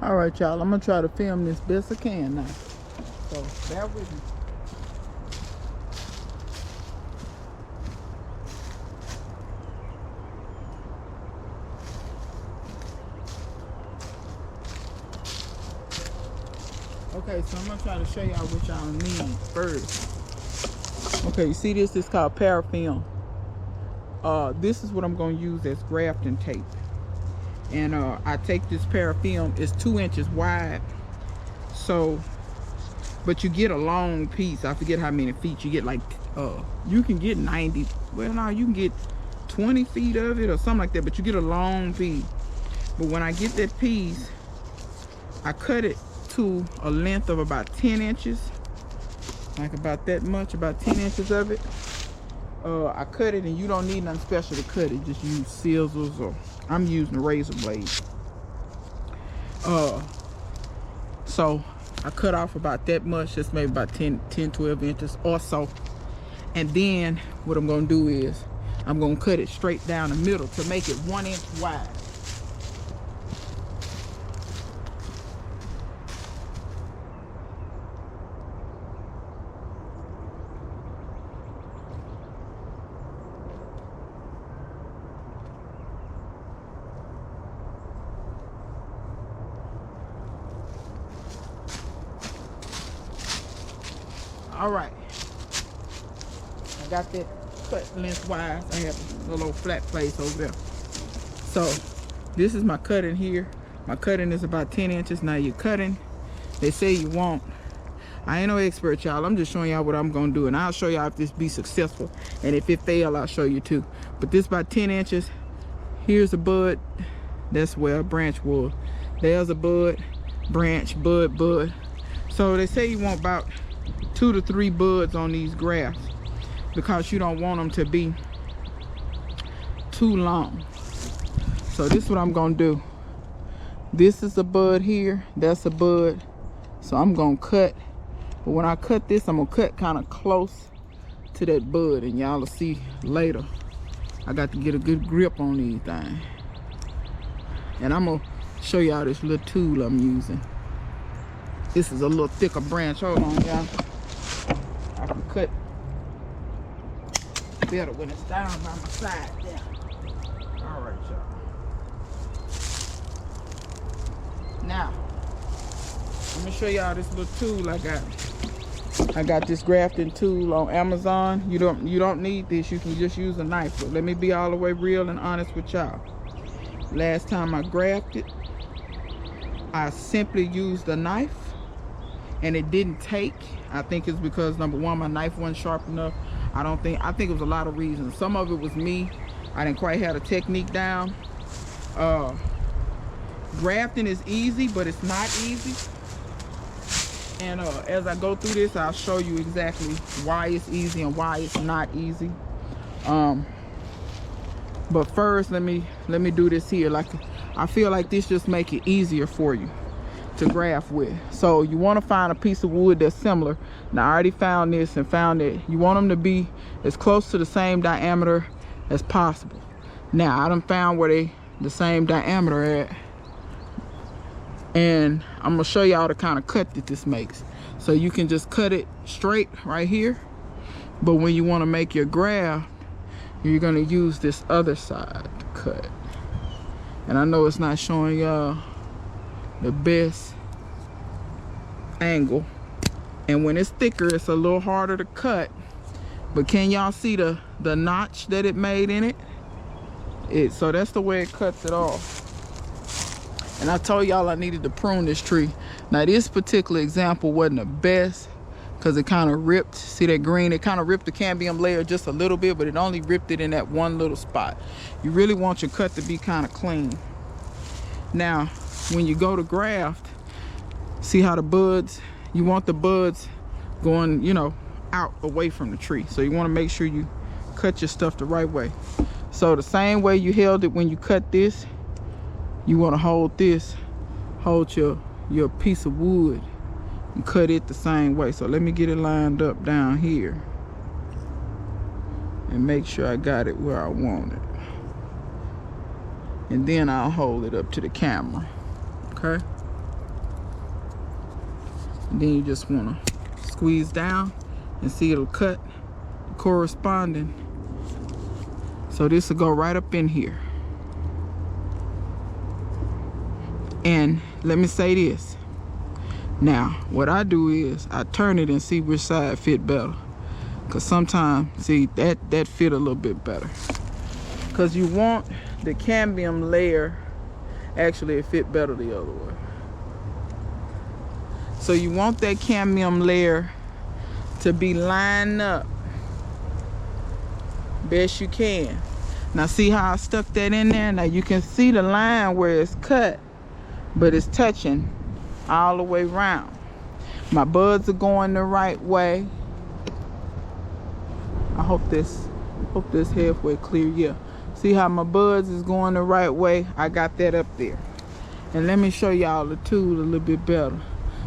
All right, y'all, I'm gonna try to film this best I can now. So bear with me. Okay, so I'm gonna try to show y'all what y'all need first. Okay, you see this? This is called paraffin. This is what I'm gonna use as grafting tape. And I take this paraffin, it's 2 inches wide. So, but you get a long piece. I forget how many feet you get. Like, you can get 90. Well, no, you can get 20 feet of it or something like that. But you get a long piece. But when I get that piece, I cut it to a length of about 10 inches. Like about that much, about 10 inches of it. I cut it, and you don't need nothing special to cut it. Just use scissors, or I'm using a razor blade. So I cut off about that much, just maybe about 12 inches or so. And then what I'm gonna do is I'm gonna cut it straight down the middle to make it 1 inch wide. All right, I got that cut lengthwise. I have a little flat place over there. So this is my cutting here. My cutting is about 10 inches. Now you're cutting, they say you want, I ain't no expert, y'all. I'm just showing y'all what I'm gonna do, and I'll show y'all if this be successful, and if it fail, I'll show you too. But this about 10 inches. Here's a bud. That's where a branch was. There's a bud, branch, bud. So they say you want about 2 to 3 buds on these grafts, because you don't want them to be too long. So this is what I'm gonna do. This is a bud here, that's a bud. So I'm gonna cut, but when I cut this, I'm gonna cut kind of close to that bud, and y'all will see later. I got to get a good grip on these things. And I'm gonna show y'all this little tool I'm using. This is a little thicker branch. Hold on, y'all. I can cut better when it's down by my side there. All right, y'all. Now, let me show y'all this little tool I got. I got this grafting tool on Amazon. You don't need this. You can just use a knife. But let me be all the way real and honest with y'all. Last time I grafted, I simply used a knife, and it didn't take. I think it's because, number one, my knife wasn't sharp enough. I think it was a lot of reasons. Some of it was me. I didn't quite have the technique down. Grafting is easy, but it's not easy. And as I go through this, I'll show you exactly why it's easy and why it's not easy. But first, let me do this here. Like, I feel like this just make it easier for you to graft with. So you want to find a piece of wood that's similar. Now I already found this and found that you want them to be as close to the same diameter as possible. Now I done found where they the same diameter at, and I'm gonna show y'all the kind of cut that this makes. So you can just cut it straight right here, but when you want to make your graft, you're gonna use this other side to cut. And I know it's not showing y'all the best angle, and when it's thicker, it's a little harder to cut. But can y'all see the notch that it made in it? So that's the way it cuts it off. And I told y'all I needed to prune this tree. Now this particular example wasn't the best, because it kind of ripped. See that green? It kind of ripped the cambium layer just a little bit, but it only ripped it in that one little spot. You really want your cut to be kind of clean. Now when you go to graft, see how the buds, you want the buds going, you know, out away from the tree. So you want to make sure you cut your stuff the right way. So the same way you held it when you cut this, you want to hold this, hold your piece of wood and cut it the same way. So let me get it lined up down here and make sure I got it where I want it. And then I'll hold it up to the camera. Okay? And then you just want to squeeze down and see it'll cut corresponding. So this will go right up in here. And let me say this. Now, what I do is I turn it and see which side fit better. Cause sometimes, see, that fit a little bit better. Cause you want the cambium layer, actually it fit better the other way. So you want that cambium layer to be lined up best you can. Now see how I stuck that in there? Now you can see the line where it's cut, but it's touching all the way around. My buds are going the right way. I hope this halfway clear. Yeah, see how my buds is going the right way? I got that up there. And let me show y'all the tool a little bit better.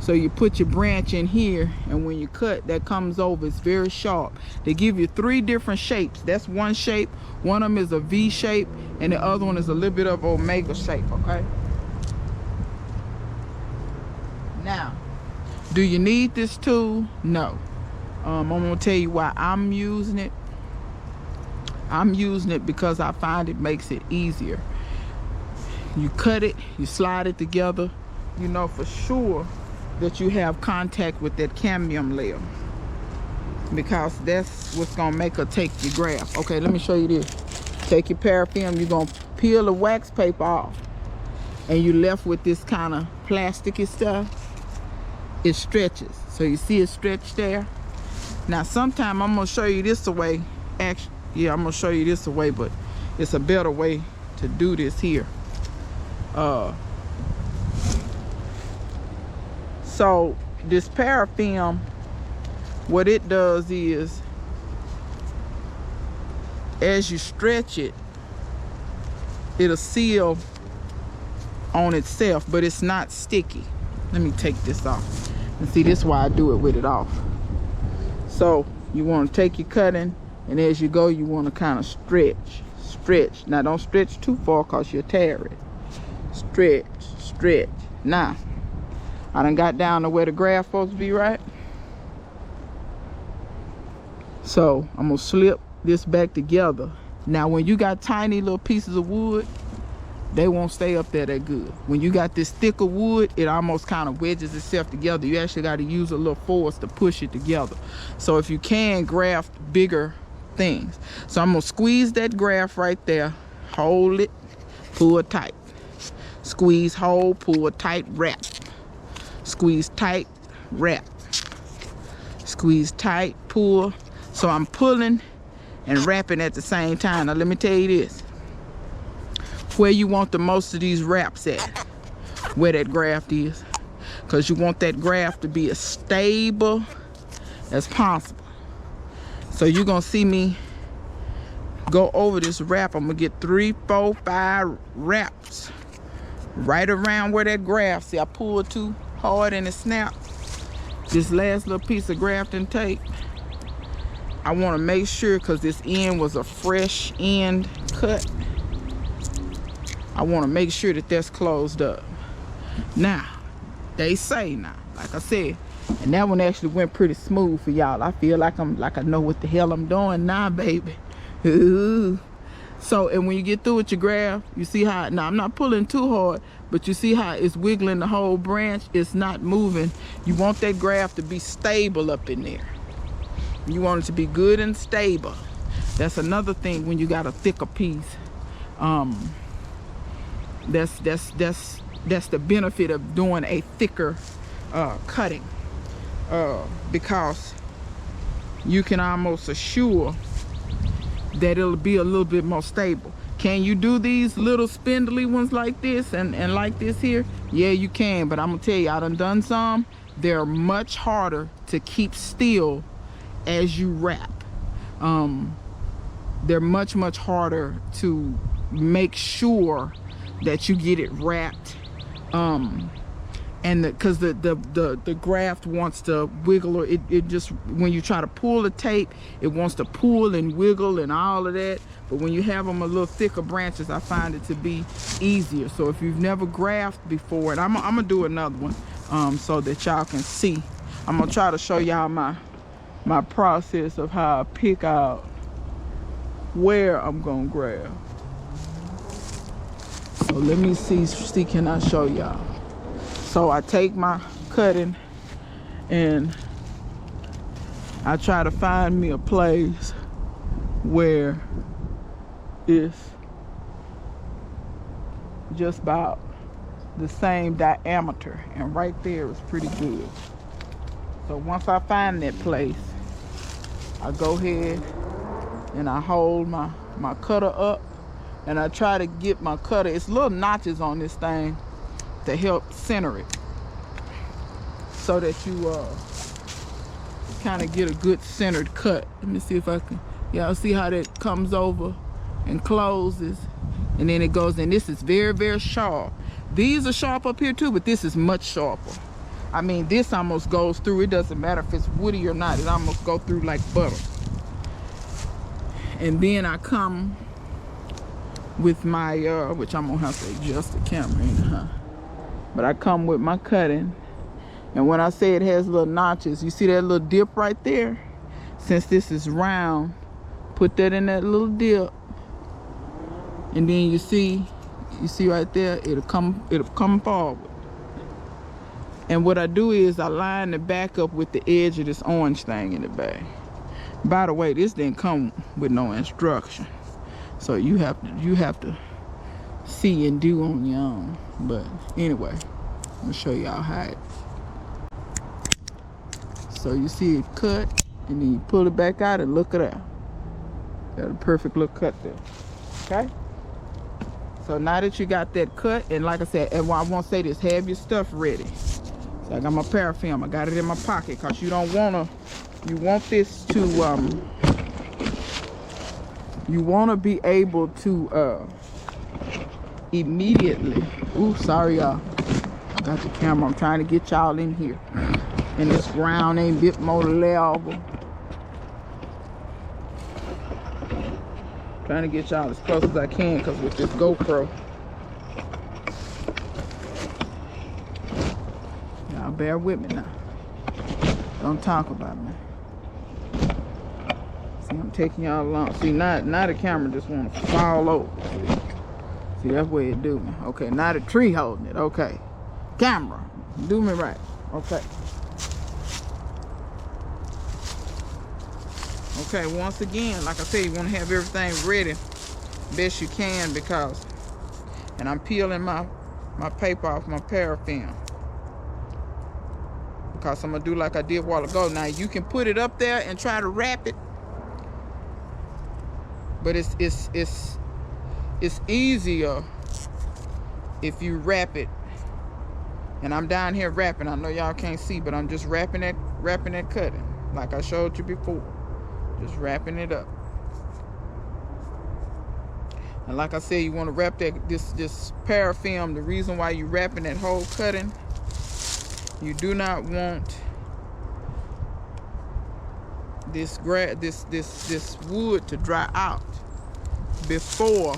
So you put your branch in here, and when you cut, that comes over. It's very sharp. They give you 3 different shapes. That's one shape. One of them is a V shape, and the other one is a little bit of omega shape, okay? Now, do you need this tool? No. I'm gonna tell you why I'm using it. I'm using it because I find it makes it easier. You cut it, you slide it together, you know for sure that you have contact with that cambium layer, because that's what's gonna make her take your graft. Okay, let me show you this. Take your paraffin, you're gonna peel the wax paper off, and you're left with this kind of plasticky stuff. It stretches, so you see it stretch there. Now sometime I'm gonna show you this away. Actually, yeah, I'm gonna show you this away, but it's a better way to do this here. So this paraffin, what it does is, as you stretch it, it'll seal on itself, but it's not sticky. Let me take this off. And see, this is why I do it with it off. So you want to take your cutting, and as you go, you want to kind of stretch. Now don't stretch too far, because you'll tear it. Stretch. Now, I done got down to where the graft supposed to be, right? So I'm gonna slip this back together. Now when you got tiny little pieces of wood, they won't stay up there that good. When you got this thicker wood, it almost kind of wedges itself together. You actually got to use a little force to push it together. So if you can, graft bigger things. So I'm gonna squeeze that graft right there, hold it, pull tight. Squeeze, hold, pull tight, wrap. Squeeze tight, wrap. Squeeze tight, pull. So I'm pulling and wrapping at the same time. Now let me tell you this. Where you want the most of these wraps at, where that graft is. Because you want that graft to be as stable as possible. So you're going to see me go over this wrap. I'm going to get 3, 4, 5 wraps right around where that graft. See, I pulled too hard and it snapped. This last little piece of grafting tape, I want to make sure, because this end was a fresh end cut, I want to make sure that that's closed up. Now, they say now, like I said, and that one actually went pretty smooth for y'all. I feel like I know what the hell I'm doing now, baby. Ooh. So, and when you get through with your graft, you see how, now I'm not pulling too hard, but you see how it's wiggling the whole branch. It's not moving. You want that graft to be stable up in there. You want it to be good and stable. That's another thing when you got a thicker piece. That's the benefit of doing a thicker cutting, because you can almost assure that it'll be a little bit more stable. Can you do these little spindly ones like this and like this here? Yeah, you can, but I'm gonna tell you, I done some. They're much harder to keep still as you wrap. They're much harder to make sure that you get it wrapped, and because the graft wants to wiggle, or it just, when you try to pull the tape, it wants to pull and wiggle and all of that. But when you have them a little thicker branches, I find it to be easier. So if you've never grafted before, and I'm gonna do another one, so that y'all can see. I'm gonna try to show y'all my process of how I pick out where I'm gonna grab. So let me see can I show y'all. So I take my cutting and I try to find me a place where it's just about the same diameter, and right there is pretty good. So once I find that place, I go ahead and I hold my cutter up, and I try to get my cutter, it's little notches on this thing to help center it, so that you kind of get a good centered cut. Let me see if I can, y'all see how that comes over and closes, and then it goes in. This is very, very sharp. These are sharp up here too, but this is much sharper. I mean, this almost goes through. It doesn't matter if it's woody or not. It almost goes through like butter. And then I come with my, which I'm gonna have to adjust the camera in, but I come with my cutting. And when I say it has little notches, you see that little dip right there? Since this is round, put that in that little dip. And then you see right there, it'll come forward. And what I do is I line the back up with the edge of this orange thing in the back. By the way, this didn't come with no instruction, so you have to see and do on your own. But anyway, I'm gonna show y'all how it. So you see it cut, and then you pull it back out and look at that. Got a perfect little cut there. Okay. So now that you got that cut, and like I said, and I won't say this, have your stuff ready. So I got my paraffin, I got it in my pocket, because you don't wanna, you want this to, you wanna be able to immediately, ooh, sorry y'all, I got the camera, I'm trying to get y'all in here. And this ground ain't bit more level. Trying to get y'all as close as I can, because with this GoPro, y'all bear with me now. Don't talk about me. See, I'm taking y'all along. See, now the camera just want to fall over. See, that's where it do me. Okay, now the tree holding it. Okay, camera, do me right. Okay. Okay, once again, like I said, you want to have everything ready best you can, because, and I'm peeling my paper off my paraffin, because I'm gonna do like I did a while ago. Now you can put it up there and try to wrap it, but it's easier if you wrap it. And I'm down here wrapping. I know y'all can't see, but I'm just wrapping that cutting like I showed you before. Just wrapping it up. And like I said, you want to wrap this paraffin. The reason why you're wrapping that whole cutting, you do not want this wood to dry out before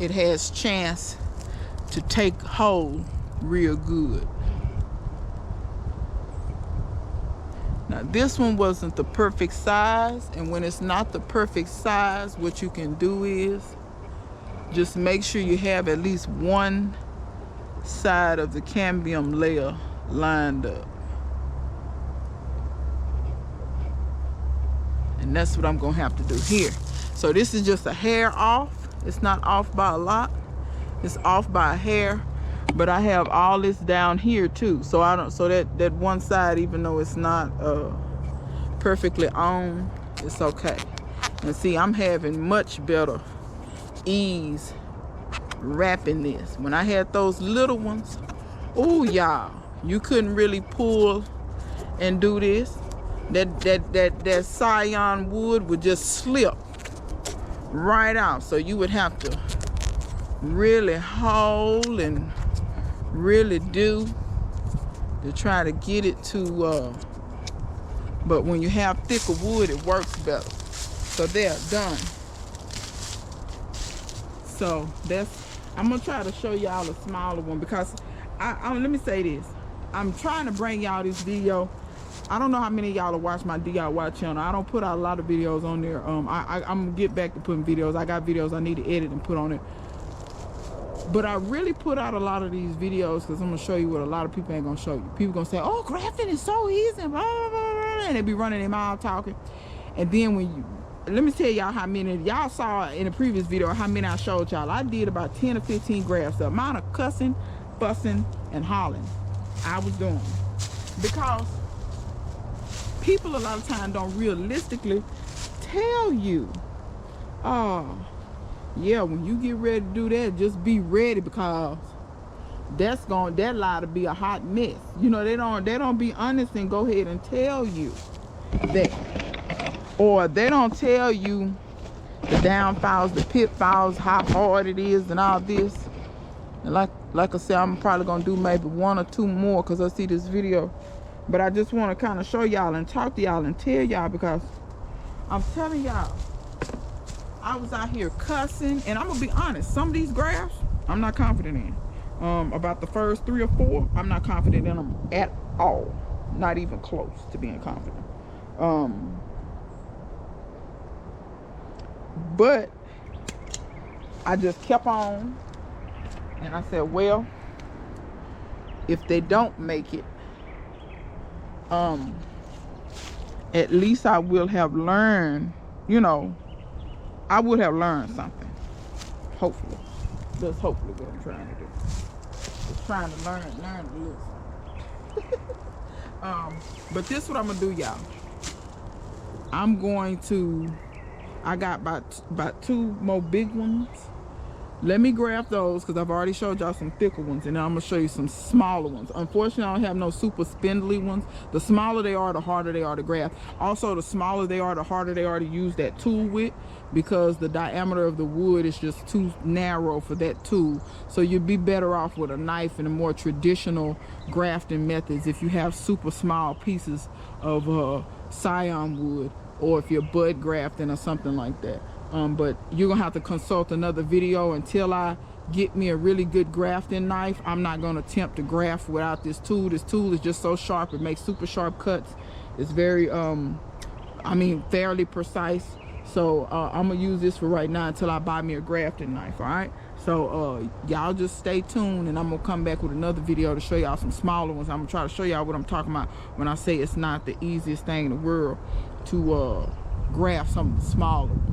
it has chance to take hold real good. Now this one wasn't the perfect size, and when it's not the perfect size, what you can do is just make sure you have at least one side of the cambium layer lined up. And that's what I'm gonna have to do here. So this is just a hair off. It's not off by a lot. It's off by a hair. But I have all this down here too, so that one side, even though it's not perfectly on, it's okay. And see, I'm having much better ease wrapping this. When I had those little ones, oh y'all, you couldn't really pull and do this. That cyan wood would just slip right out, so you would have to really hold and really do to try to get it to but when you have thicker wood, it works better. So they're done. So that's, I'm gonna try to show y'all a smaller one, because let me say this, I'm trying to bring y'all this video. I don't know how many of y'all will watch my DIY channel. I don't put out a lot of videos on there. I'm gonna get back to putting videos. I got videos I need to edit and put on it. But I really put out a lot of these videos because I'm gonna show you what a lot of people ain't gonna show you. People gonna say, oh, grafting is so easy, blah, blah, blah, and they be running their mouth talking. And then when you, let me tell y'all how many, y'all saw in the previous video how many I showed y'all. I did about 10 or 15 grafts. The amount of cussing, fussing, and hollering I was doing. Because people a lot of times don't realistically tell you, oh, yeah, when you get ready to do that, just be ready, because that lie to be a hot mess. You know, they don't be honest and go ahead and tell you that. Or they don't tell you the downfalls, the pitfalls, how hard it is and all this. And like I said, I'm probably gonna do maybe 1 or 2 more because I see this video. But I just want to kind of show y'all and talk to y'all and tell y'all, because I'm telling y'all, I was out here cussing, and I'm gonna be honest, some of these grafts I'm not confident in. About the first 3 or 4, I'm not confident in them at all. Not even close to being confident. But I just kept on, and I said, well, if they don't make it, at least I will have learned, you know, I would have learned something. Hopefully. That's hopefully what I'm trying to do. Just trying to learn to listen. But this is what I'm gonna do, y'all. I'm going to, I got about 2 more big ones. Let me graft those, because I've already showed y'all some thicker ones, and then I'm gonna show you some smaller ones. Unfortunately, I don't have no super spindly ones. The smaller they are, the harder they are to graft. Also, the smaller they are, the harder they are to use that tool with, because the diameter of the wood is just too narrow for that tool. So you'd be better off with a knife and a more traditional grafting methods if you have super small pieces of scion wood, or if you're bud grafting or something like that. But you're gonna have to consult another video. Until I get me a really good grafting knife, I'm not gonna attempt to graft without this tool. This tool is just so sharp, it makes super sharp cuts. It's very fairly precise. So I'm gonna use this for right now until I buy me a grafting knife. All right, so y'all just stay tuned, and I'm gonna come back with another video to show y'all some smaller ones. I'm gonna try to show y'all what I'm talking about when I say it's not the easiest thing in the world to graft some of the smaller ones.